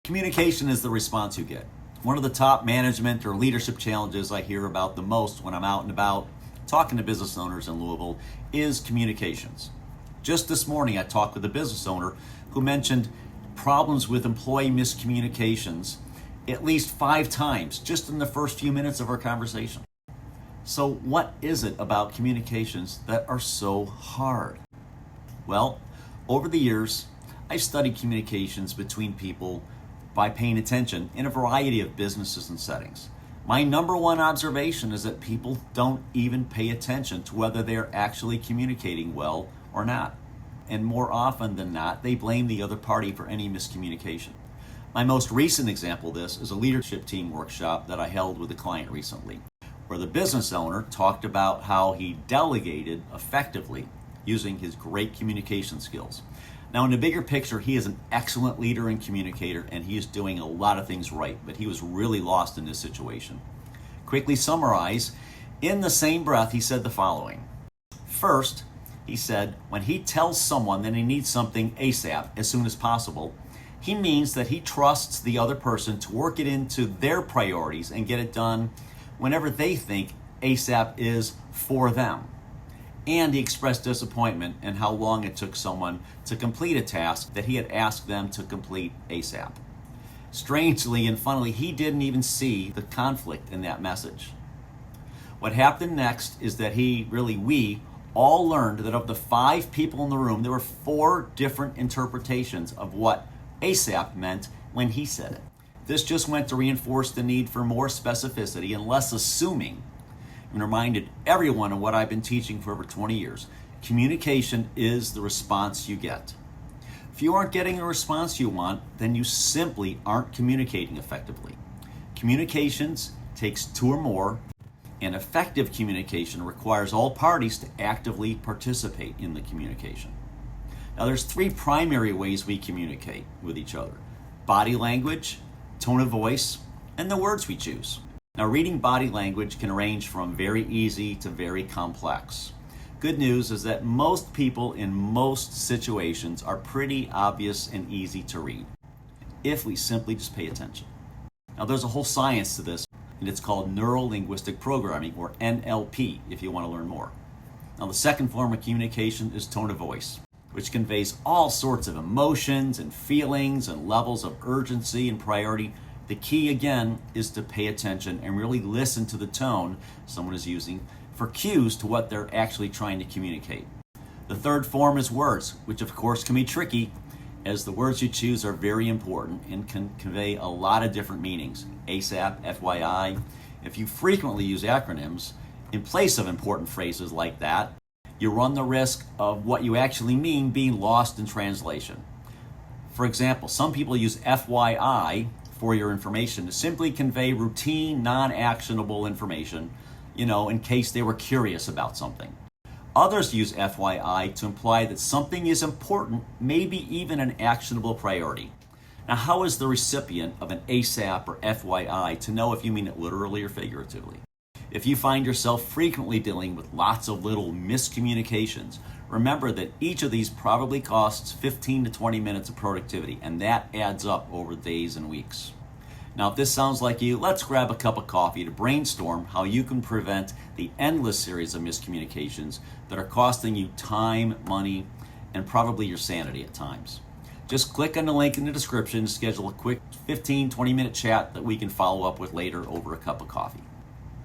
Communication is the response you get. One of the top management or leadership challenges I hear about the most when I'm out and about talking to business owners in Louisville is communications. Just this morning, I talked with a business owner who mentioned problems with employee miscommunications at least 5 times just in the first few minutes of our conversation. So what is it about communications that are so hard? Well, over the years, I've studied communications between people by paying attention in a variety of businesses and settings. My number one observation is that people don't even pay attention to whether they're actually communicating well or not. And more often than not, they blame the other party for any miscommunication. My most recent example of this is a leadership team workshop that I held with a client recently, where the business owner talked about how he delegated effectively using his great communication skills. Now, in the bigger picture, he is an excellent leader and communicator, and he is doing a lot of things right, but he was really lost in this situation. Quickly summarize, in the same breath, he said the following. First, he said, when he tells someone that he needs something ASAP, as soon as possible, he means that he trusts the other person to work it into their priorities and get it done whenever they think ASAP is for them. And he expressed disappointment in how long it took someone to complete a task that he had asked them to complete ASAP. Strangely and funnily, he didn't even see the conflict in that message. What happened next is that we all learned that of the 5 people in the room, there were 4 different interpretations of what ASAP meant when he said it. This just went to reinforce the need for more specificity and less assuming, and reminded everyone of what I've been teaching for over 20 years. Communication is the response you get. If you aren't getting the response you want, then you simply aren't communicating effectively. Communications takes 2 or more, and effective communication requires all parties to actively participate in the communication. Now, there's 3 primary ways we communicate with each other: body language, tone of voice, and the words we choose. Now, reading body language can range from very easy to very complex. Good news is that most people in most situations are pretty obvious and easy to read, if we simply just pay attention. Now, there's a whole science to this, and it's called neuro-linguistic programming, or NLP, if you want to learn more. Now, the second form of communication is tone of voice, which conveys all sorts of emotions and feelings and levels of urgency and priority. The key, again, is to pay attention and really listen to the tone someone is using for cues to what they're actually trying to communicate. The third form is words, which of course can be tricky, as the words you choose are very important and can convey a lot of different meanings. ASAP, FYI. If you frequently use acronyms in place of important phrases like that, you run the risk of what you actually mean being lost in translation. For example, some people use FYI, for your information, to simply convey routine, non-actionable information, in case they were curious about something. Others use FYI to imply that something is important, maybe even an actionable priority. Now, how is the recipient of an ASAP or FYI to know if you mean it literally or figuratively? If you find yourself frequently dealing with lots of little miscommunications, remember that each of these probably costs 15 to 20 minutes of productivity, and that adds up over days and weeks. Now, if this sounds like you, let's grab a cup of coffee to brainstorm how you can prevent the endless series of miscommunications that are costing you time, money, and probably your sanity at times. Just click on the link in the description to schedule a quick 15, 20-minute chat that we can follow up with later over a cup of coffee.